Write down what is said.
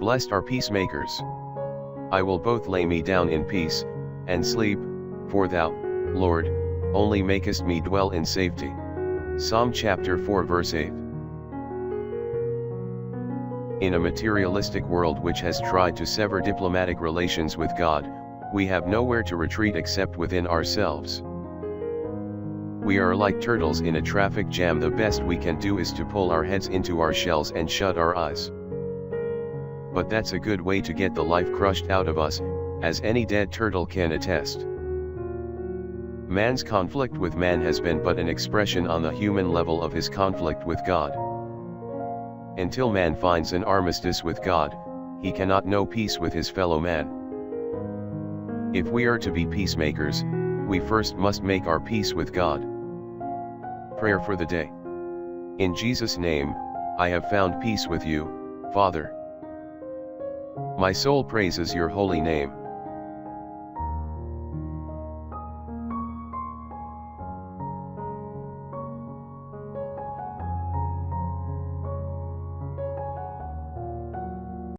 Blessed are peacemakers. I will both lay me down in peace, and sleep, for thou, Lord, only makest me dwell in safety. Psalm chapter 4 verse 8. In a materialistic world which has tried to sever diplomatic relations with God, we have nowhere to retreat except within ourselves. We are like turtles in a traffic jam. The best we can do is to pull our heads into our shells and shut our eyes. But that's a good way to get the life crushed out of us, as any dead turtle can attest. Man's conflict with man has been but an expression on the human level of his conflict with God. Until man finds an armistice with God, he cannot know peace with his fellow man. If we are to be peacemakers, we first must make our peace with God. Prayer for the day. In Jesus' name, I have found peace with you, Father. My soul praises your holy name.